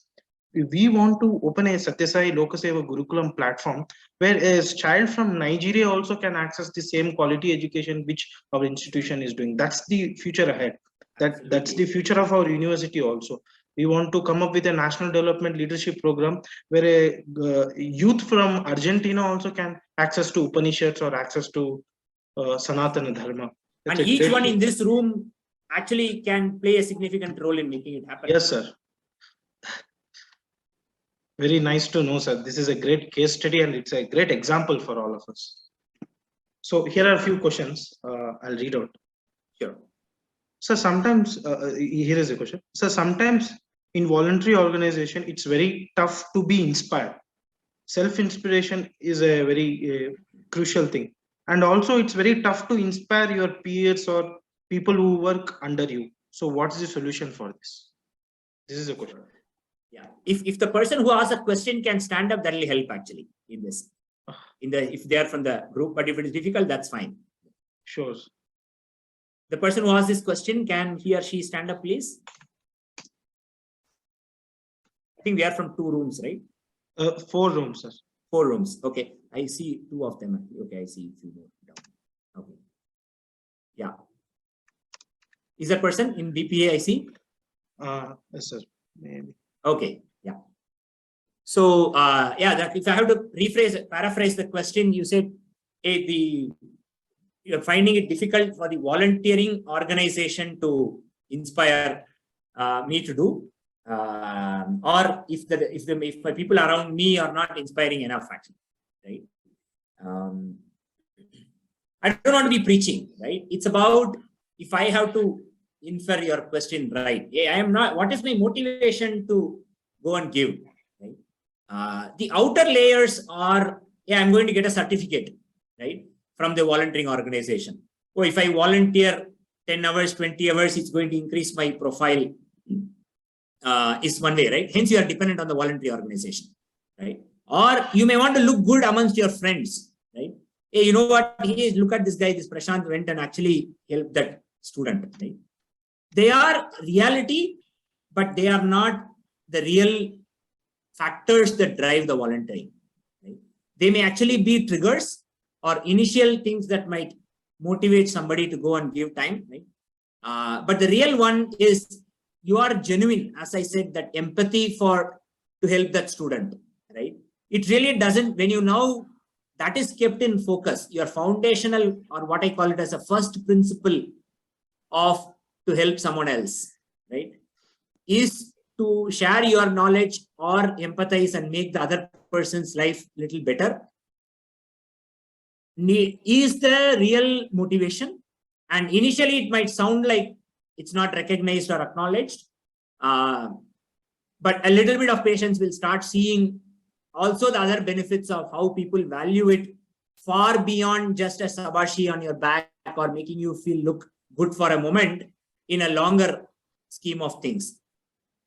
We want to open a Satyasai Lokaseva Gurukulam platform where a child from Nigeria also can access the same quality education which our institution is doing. That's the future ahead. That's the future of our university also. We want to come up with a national development leadership program where a youth from Argentina also can access to Upanishads or access to Sanatana Dharma.
And each one in this room actually can play a significant role in making it happen.
Yes, sir. Very nice to know, sir. This is a great case study and it's a great example for all of us. So here are a few questions. I'll read out.
Sure.
So sometimes, here is a question. So sometimes in voluntary organization, it's very tough to be inspired. Self-inspiration is a very crucial thing. And also it's very tough to inspire your peers or people who work under you. So what's the solution for this? This is a question.
Yeah, if the person who asks a question can stand up, that will help actually in this. If they are from the group, but if it is difficult, that's fine.
Sure.
The person who asks this question, can he or she stand up, please? I think we are from 2 rooms, right?
4 rooms, sir.
4 rooms. Okay, I see 2 of them. Okay, I see a few more down. Okay. Yeah. Is that person in BPA? I see.
Yes, sir. Maybe.
Okay, yeah. So, yeah, if I have to paraphrase the question, you said, hey, you're finding it difficult for the volunteering organization to inspire me to do, or if my people around me are not inspiring enough, actually, right? I don't want to be preaching, right? It's about, if I have to infer your question right, I am not, what is my motivation to go and give, right? The outer layers are, I'm going to get a certificate, right, from the volunteering organization. Oh, if I volunteer 10 hours, 20 hours, it's going to increase my profile, is one way, right? Hence you are dependent on the voluntary organization, right? Or you may want to look good amongst your friends, right? Hey, you know what, look at this guy, this Prashant went and actually helped that student, right? They are reality, but they are not the real factors that drive the volunteering, right? They may actually be triggers or initial things that might motivate somebody to go and give time, right? But the real one is you are genuine, as I said, that empathy to help that student, right? It really doesn't, when you now, that is kept in focus, your foundational, or what I call it as a first principle of to help someone else, right, is to share your knowledge or empathize and make the other person's life a little better, is the real motivation. And initially it might sound like it's not recognized or acknowledged, but a little bit of patience will start seeing also the other benefits of how people value it far beyond just a sabashi on your back or making you feel look good for a moment in a longer scheme of things.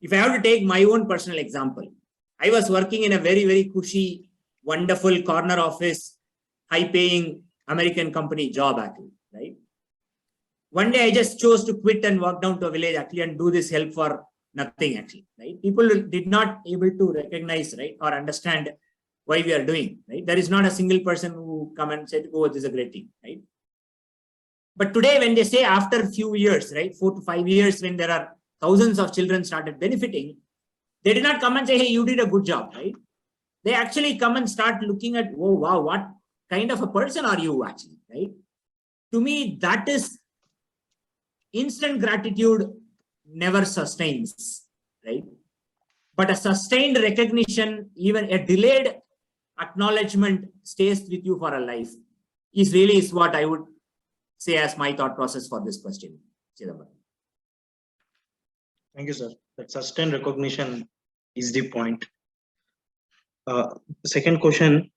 If I have to take my own personal example, I was working in a very, very cushy, wonderful corner office, high-paying American company job, actually, right? One day I just chose to quit and walk down to a village actually and do this help for nothing, actually, right? People did not able to recognize, right, or understand why we are doing, right? There is not a single person who come and said, oh, this is a great thing, right? But today, when they say after a few years, right, 4 to 5 years, when there are thousands of children started benefiting, they did not come and say, hey, you did a good job, right? They actually come and start looking at, oh, wow, what kind of a person are you actually, right? To me, that is instant gratitude never sustains, right? But a sustained recognition, even a delayed acknowledgement stays with you for a life, is what I would say as my thought process for this question, Chidambaram.
Thank you, sir. That sustained recognition is the point. Uh, Second question,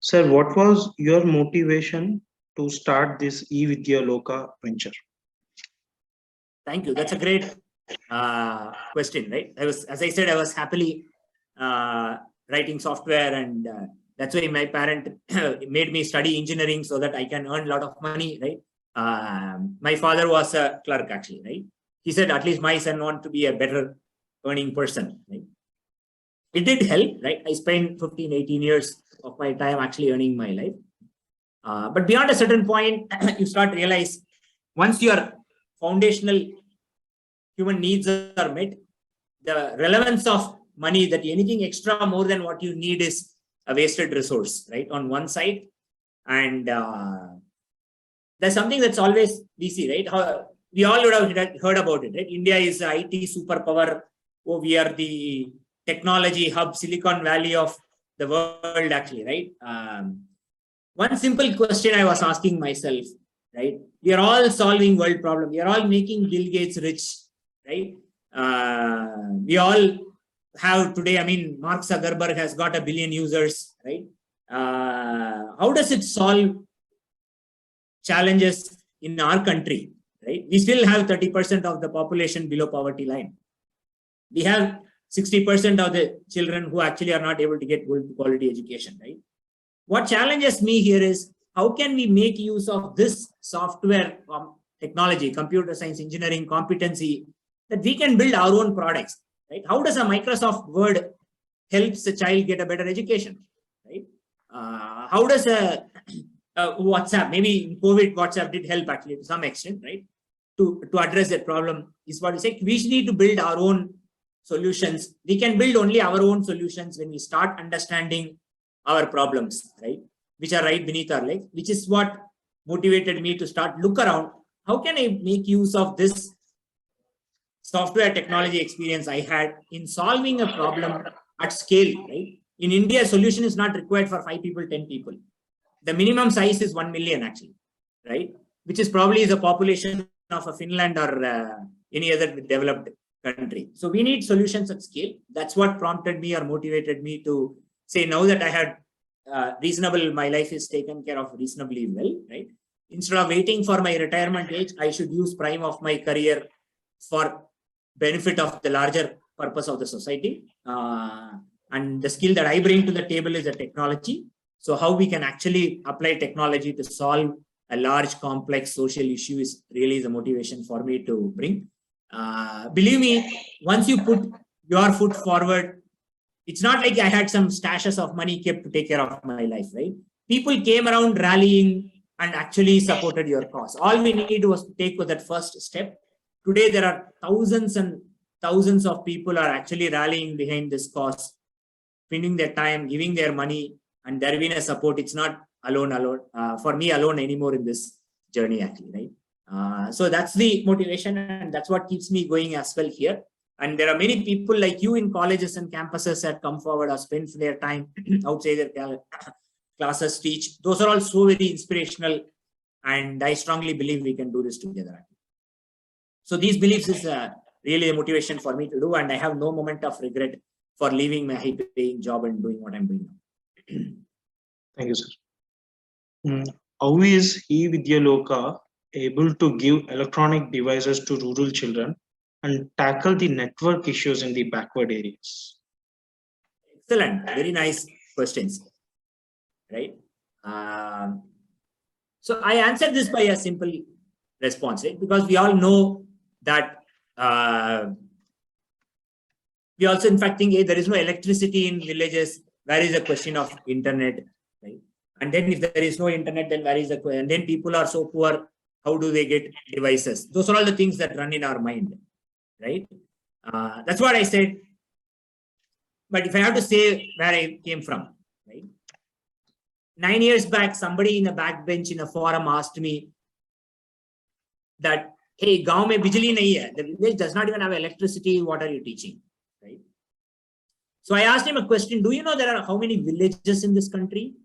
sir, what was your motivation to start this e-Vidya Loka venture?
Thank you. That's a great question, right? As I said, I was happily writing software, and that's why my parent made me study engineering so that I can earn a lot of money, right? My father was a clerk, actually, right? He said, at least my son wants to be a better earning person, right? It did help, right? I spent 15, 18 years of my time actually earning my life. But beyond a certain point, you start realize once your foundational human needs are met, the relevance of money, that anything extra more than what you need is a wasted resource, right? On one side. And there's something that's always we see, right? We all would have heard about it, right? India is the IT superpower. Oh, we are the technology hub, Silicon Valley of the world, actually, right? One simple question I was asking myself, right? We are all solving world problem. We are all making Bill Gates rich, right? We all have today, I mean, Mark Zuckerberg has got 1 billion users, right? How does it solve challenges in our country, right? We still have 30% of the population below poverty line. We have 60% of the children who actually are not able to get good quality education, right? What challenges me here is how can we make use of this software technology, computer science, engineering competency, that we can build our own products, right? How does a Microsoft Word helps a child get a better education, right? How does a WhatsApp, maybe in COVID, WhatsApp did help actually to some extent, right? To address that problem is what we say. We need to build our own solutions. We can build only our own solutions when we start understanding our problems, right? Which are right beneath our legs, which is what motivated me to start look around. How can I make use of this software technology experience I had in solving a problem at scale, right? In India, solution is not required for 5 people, 10 people. The minimum size is 1 million actually, right? Which is probably the population of a Finland or any other developed country. So we need solutions at scale. That's what prompted me or motivated me to say, now that I had reasonable, my life is taken care of reasonably well, right? Instead of waiting for my retirement age, I should use prime of my career for benefit of the larger purpose of the society. And the skill that I bring to the table is the technology. So how we can actually apply technology to solve a large, complex social issue is really the motivation for me to bring. Believe me, once you put your foot forward, it's not like I had some stashes of money kept to take care of my life, right? People came around rallying and actually supported your cause. All we need was to take that first step. Today, there are thousands and thousands of people are actually rallying behind this cause, spending their time, giving their money, and there being a support. It's not alone for me alone anymore in this journey, actually, right? So that's the motivation, and that's what keeps me going as well here. And there are many people like you in colleges and campuses that come forward or spend their time outside their classes, teach. Those are all so very inspirational, and I strongly believe we can do this together. So these beliefs is really a motivation for me to do, and I have no moment of regret for leaving my high-paying job and doing what I'm doing now.
Thank you, sir. How is e-Vidya Loka able to give electronic devices to rural children and tackle the network issues in the backward areas?
Excellent. Very nice questions. Right. So I answered this by a simple response, right? Because we all know that we also, in fact, think, hey, there is no electricity in villages. Where is the question of internet, right? And then if there is no internet, then where is the question? And then people are so poor, how do they get devices? Those are all the things that run in our mind, right? That's what I said. But if I have to say where I came from, right? 9 years back, somebody in a backbench in a forum asked me that, hey, gaon mein bijli nahi hai. The village does not even have electricity. What are you teaching? Right? So I asked him a question. Do you know there are how many villages in this country?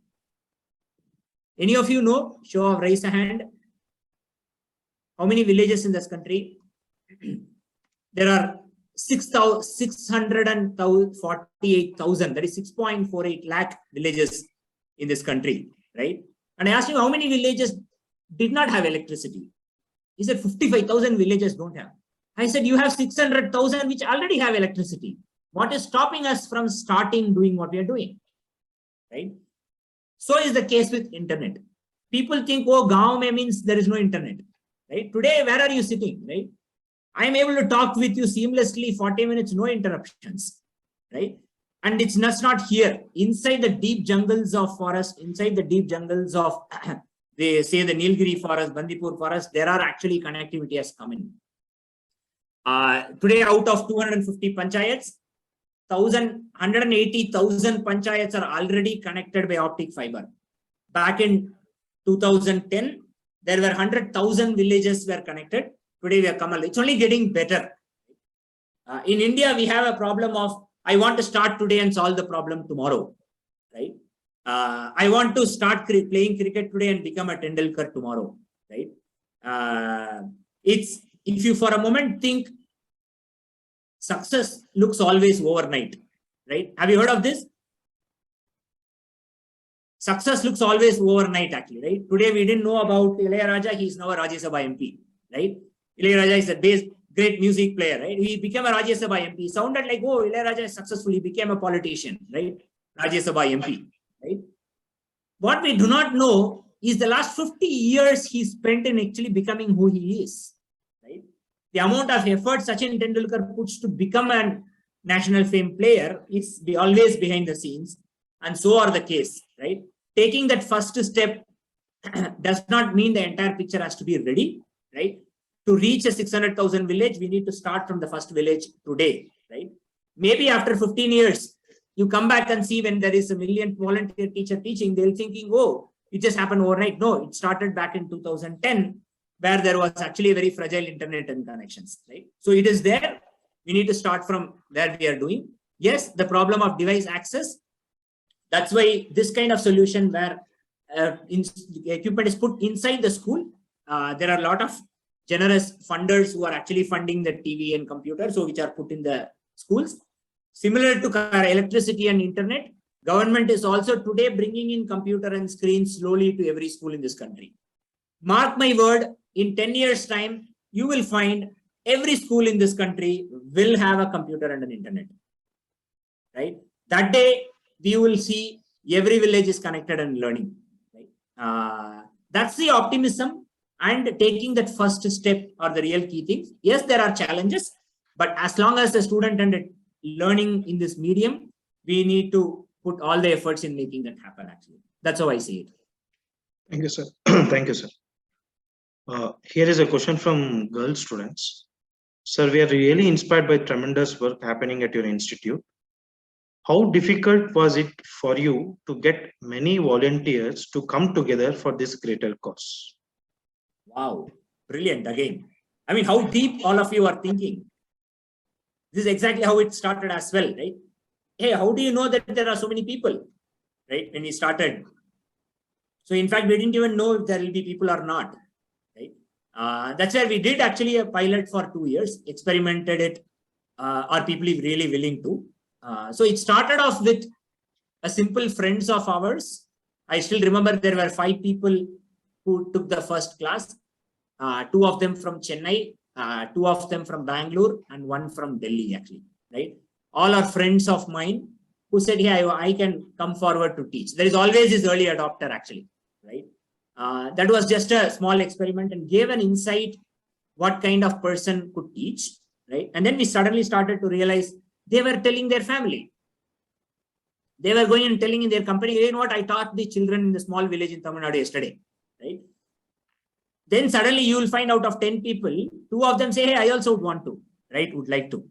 Any of you know? Show of raise a hand. How many villages in this country? there are 648,000, that is 6.48 lakh villages in this country, right? And I asked him how many villages did not have electricity. He said 55,000 villages don't have. I said, you have 600,000 which already have electricity. What is stopping us from starting doing what we are doing, right? So is the case with internet. People think, oh, gaon mein means there is no internet, right? Today, where are you sitting, right? I am able to talk with you seamlessly, 40 minutes, no interruptions, right? And it's not here. Inside the deep jungles of forest, inside the deep jungles of, they say the Nilgiri forest, Bandipur forest, there are actually connectivity has come in. Today, out of 250 panchayats, 180,000 panchayats are already connected by optic fiber. Back in 2010, there were 100,000 villages were connected. Today we are Kamal. It's only getting better. In India, we have a problem of, I want to start today and solve the problem tomorrow, right? I want to start playing cricket today and become a Tendulkar tomorrow, right? If you for a moment think success looks always overnight, right? Have you heard of this? Success looks always overnight, actually, right? Today we didn't know about Ilayaraja. He is now a Rajya Sabha MP, right? Ilayaraja is a great music player, right? He became a Rajya Sabha MP. Sounded like, oh, Ilayaraja successfully became a politician, right? Rajya Sabha MP, right? What we do not know is the last 50 years he spent in actually becoming who he is, right? The amount of effort Sachin Tendulkar puts to become a national fame player is always behind the scenes, and so are the case, right? Taking that first step does not mean the entire picture has to be ready, right? To reach a 600,000 village, we need to start from the first village today, right? Maybe after 15 years, you come back and see when there is a million volunteer teacher teaching, they'll thinking, oh, it just happened overnight. No, it started back in 2010, where there was actually a very fragile internet and connections, right? So it is there. We need to start from where we are doing. Yes, the problem of device access. That's why this kind of solution where equipment is put inside the school. There are a lot of generous funders who are actually funding the TV and computer, so which are put in the schools. Similar to electricity and internet, government is also today bringing in computer and screens slowly to every school in this country. Mark my word, in 10 years time, you will find every school in this country will have a computer and an internet, right? That day, we will see every village is connected and learning, right? That's the optimism and taking that first step are the real key things. Yes, there are challenges, but as long as the student and learning in this medium, we need to put all the efforts in making that happen, actually. That's how I see it.
Thank you, sir. Thank you, sir. Here is a question from girl students. Sir, we are really inspired by tremendous work happening at your institute. How difficult was it for you to get many volunteers to come together for this greater cause?
Wow, brilliant again. I mean, how deep all of you are thinking. This is exactly how it started as well, right? Hey, how do you know that there are so many people, right? When we started. So in fact, we didn't even know if there will be people or not, right? That's where we did actually a pilot for 2 years, experimented it. Are people really willing to? So it started off with a simple friends of ours. I still remember there were 5 people who took the first class, 2 of them from Chennai, 2 of them from Bangalore, and 1 from Delhi, actually, right? All are friends of mine who said, yeah, I can come forward to teach. There is always this early adopter, actually, right? That was just a small experiment and gave an insight what kind of person could teach, right? And then we suddenly started to realize they were telling their family. They were going and telling in their company, you know what, I taught the children in the small village in Tamil Nadu yesterday, right? Then suddenly you will find out of 10 people, 2 of them say, hey, I also would want to, right? Would like to.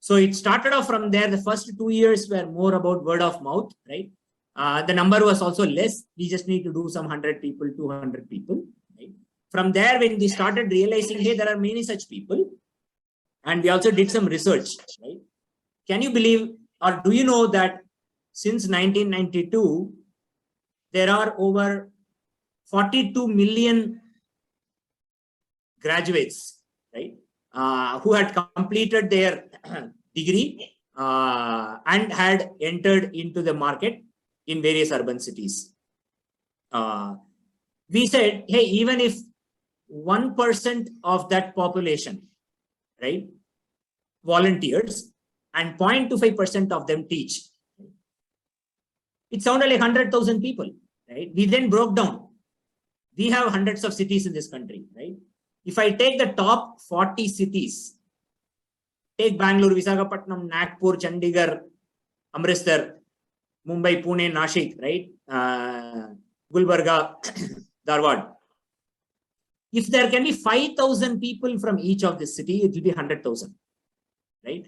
So it started off from there. The first 2 years were more about word of mouth, right? The number was also less. We just need to do some 100 people, 200 people, right? From there, when we started realizing, hey, there are many such people, and we also did some research, right? Can you believe, or do you know that since 1992, there are over 42 million graduates, right? who had completed their degree and had entered into the market in various urban cities. We said, hey, even if 1% of that population, right, volunteers and 0.25% of them teach, it sounded like 100,000 people, right? We then broke down. We have hundreds of cities in this country, right? If I take the top 40 cities, take Bangalore, Visakhapatnam, Nagpur, Chandigarh, Amritsar, Mumbai, Pune, Nashik, right? Gulbarga, Dharwad. If there can be 5,000 people from each of this city, it will be 100,000, right?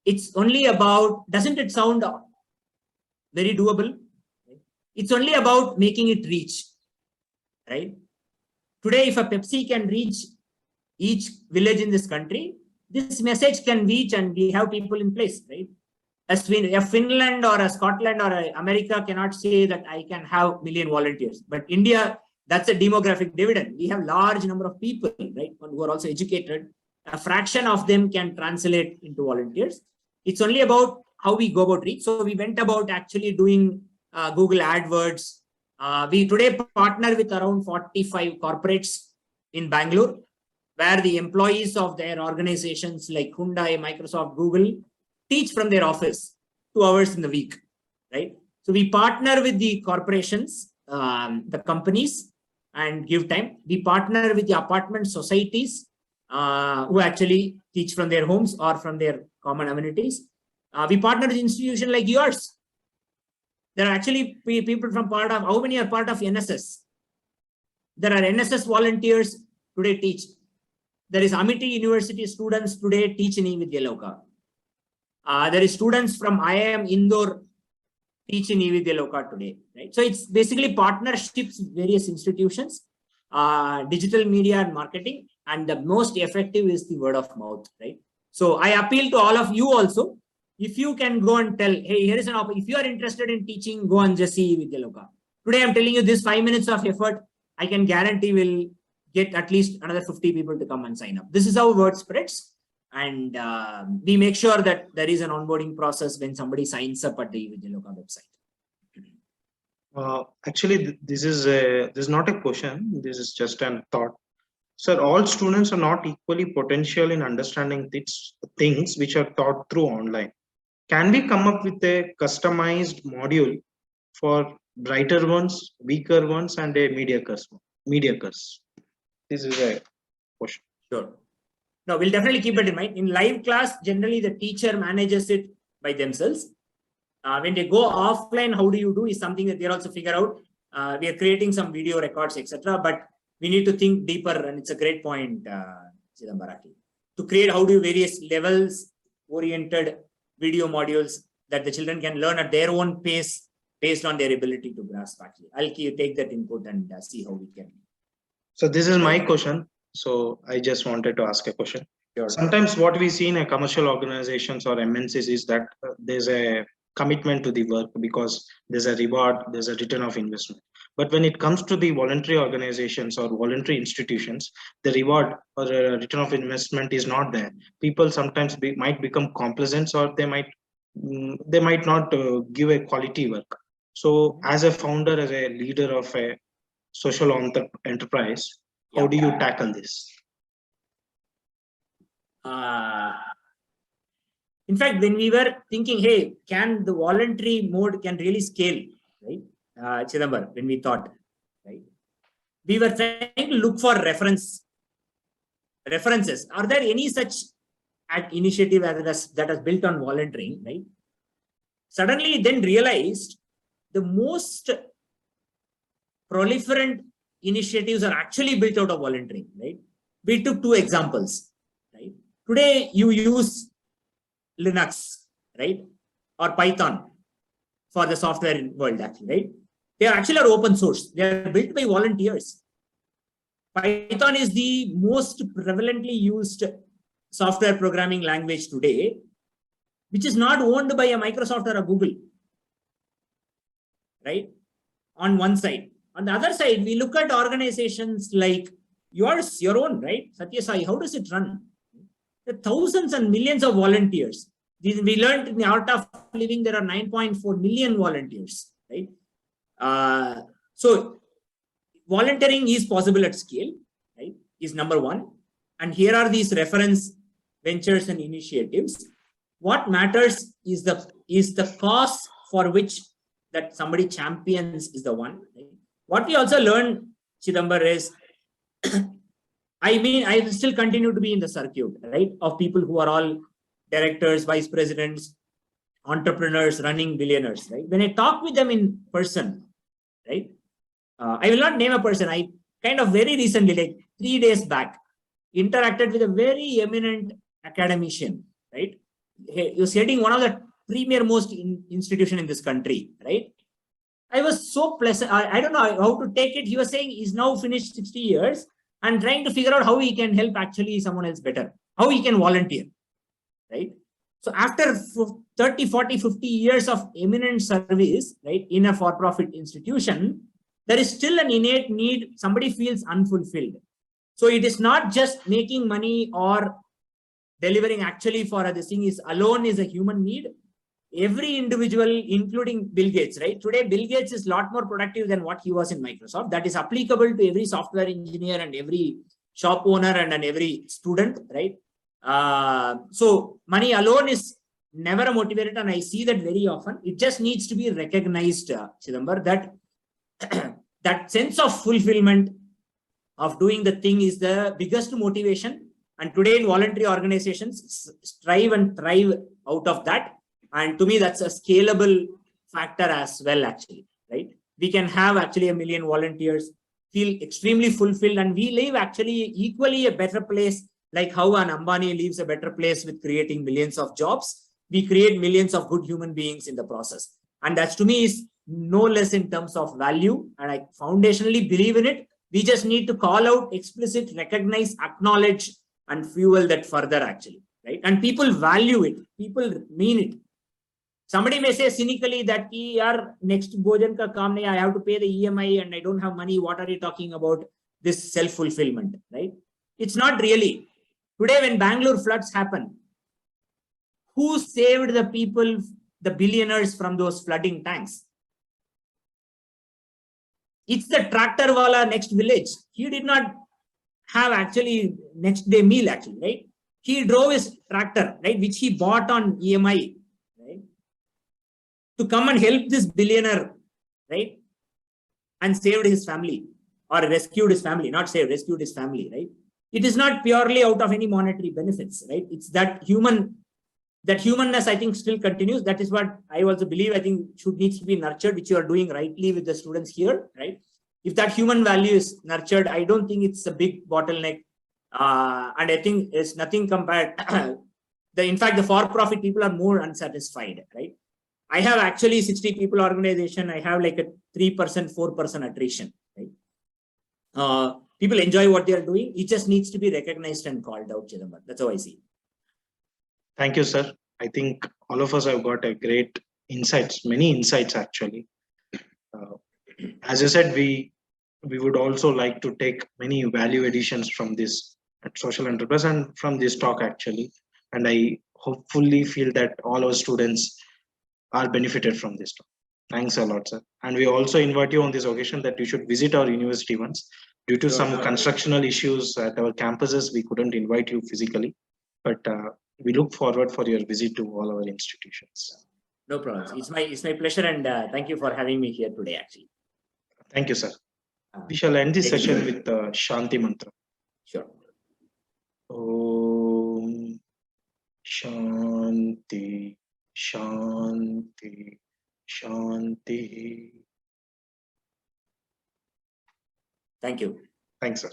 It's only about, doesn't it sound very doable? It's only about making it reach, right? Today, if a Pepsi can reach each village in this country, this message can reach and we have people in place, right? As a Finland or a Scotland or a America cannot say that I can have million volunteers. But India, that's a demographic dividend. We have large number of people, right, who are also educated. A fraction of them can translate into volunteers. It's only about how we go about reach. So we went about actually doing Google AdWords. We today partner with around 45 corporates in Bangalore, where the employees of their organizations like Hyundai, Microsoft, Google teach from their office 2 hours in the week, right? So we partner with the corporations, the companies, and give time. We partner with the apartment societies who actually teach from their homes or from their common amenities. We partner with institutions like yours. There are actually people from part of, how many are part of NSS? There are NSS volunteers today teach. There is Amity University students today teach in eVidyaloka. There is students from IIM Indore teach in eVidyaloka today, right? So it's basically partnerships with various institutions, digital media and marketing, and the most effective is the word of mouth, right? So I appeal to all of you also, if you can go and tell, hey, here is an opportunity. If you are interested in teaching, go and just see eVidyaloka. Today I'm telling you this 5 minutes of effort, I can guarantee will get at least another 50 people to come and sign up. This is how word spreads. And we make sure that there is an onboarding process when somebody signs up at the eVidyaloka website.
Actually, this is not a question. This is just a thought. Sir, all students are not equally potential in understanding things which are taught through online. Can we come up with a customized module for brighter ones, weaker ones, and a mediocres? This is a question.
Sure. No, we'll definitely keep it in mind. In live class, generally the teacher manages it by themselves. When they go offline, how do you do is something that they also figure out. We are creating some video records, etc. But we need to think deeper, and it's a great point, Chidambaraki, to create how do various levels oriented video modules that the children can learn at their own pace based on their ability to grasp. Actually, I'll take that input and see how we can.
So this is my question. So I just wanted to ask a question.
Sure.
Sometimes what we see in a commercial organizations or MNCs is that there's a commitment to the work because there's a reward, there's a return of investment. But when it comes to the voluntary organizations or voluntary institutions, the reward or the return of investment is not there. People sometimes might become complacent, or they might not give a quality work. So as a founder, as a leader of a social enterprise, how do you tackle this?
In fact, when we were thinking, hey, can the voluntary mode can really scale, right? Chidambar, when we thought, right? We were trying to look for references. Are there any such initiative that has built on volunteering, right? Suddenly then realized the most proliferant initiatives are actually built out of volunteering, right? We took 2 examples, right? Today you use Linux, right? Or Python for the software world, actually, right? They are actually open source. They are built by volunteers. Python is the most prevalently used software programming language today, which is not owned by a Microsoft or a Google, right? On one side. On the other side, we look at organizations like yours, your own, right? Satya Sai, how does it run? There are thousands and millions of volunteers. We learned in the art of living, there are 9.4 million volunteers, right? So volunteering is possible at scale, right? Is number one. And here are these reference ventures and initiatives. What matters is the cause for which that somebody champions is the one. Right? What we also learned, Chidambar, is I still continue to be in the circuit, right, of people who are all directors, vice presidents, entrepreneurs, running billionaires, right? When I talk with them in person, right, I will not name a person. I kind of very recently, like 3 days back, interacted with a very eminent academician, right? He was heading one of the premier most institution in this country, right? I was so pleasant. I don't know how to take it. He was saying he's now finished 60 years and trying to figure out how he can help actually someone else better, how he can volunteer, right? So after 30, 40, 50 years of eminent service, right, in a for-profit institution, there is still an innate need. Somebody feels unfulfilled. So it is not just making money or delivering actually for this thing is alone is a human need. Every individual, including Bill Gates, right? Today, Bill Gates is a lot more productive than what he was in Microsoft. That is applicable to every software engineer and every shop owner and every student, right? So money alone is never a motivator, and I see that very often. It just needs to be recognized, Chidambar, that that sense of fulfillment of doing the thing is the biggest motivation. And today in voluntary organizations strive and thrive out of that. And to me, that's a scalable factor as well, actually, right? We can have actually 1 million volunteers, feel extremely fulfilled, and we live actually equally a better place, like how an Ambani leaves a better place with creating millions of jobs. We create millions of good human beings in the process. And that's to me is no less in terms of value. And I foundationally believe in it. We just need to call out, explicit, recognize, acknowledge, and fuel that further, actually, right? And people value it. People mean it. Somebody may say cynically that next bhojan ka kaam nahi, I have to pay the EMI and I don't have money. What are you talking about? This self-fulfillment, right? It's not really. Today, when Bangalore floods happen, who saved the people, the billionaires from those flooding tanks? It's the tractor wala next village. He did not have actually next day meal, actually, right? He drove his tractor, right, which he bought on EMI, right, to come and help this billionaire, right, and saved his family, or rescued his family, not saved, rescued his family, right? It is not purely out of any monetary benefits, right? It's that humanness, I think, still continues. That is what I also believe, I think, needs to be nurtured, which you are doing rightly with the students here, right? If that human value is nurtured, I don't think it's a big bottleneck. And I think it's nothing compared. In fact, the for-profit people are more unsatisfied, right? I have actually 60 people organization. I have like a 3%, 4% attrition, right? People enjoy what they are doing. It just needs to be recognized and called out, Chidambar. That's how I see it.
Thank you, sir. I think all of us have got a great insights, many insights actually. As you said, we would also like to take many value additions from this social enterprise and from this talk actually. And I hopefully feel that all our students are benefited from this talk. Thanks a lot, sir. And we also invite you on this occasion that you should visit our university once. Due to some constructional issues at our campuses, we couldn't invite you physically, but we look forward for your visit to all our institutions.
No problems. It's my pleasure, and thank you for having me here today, actually.
Thank you, sir. We shall end this session with the Shanti Mantra.
Sure.
Om Shanti, Shanti, Shanti.
Thank you.
Thanks, sir.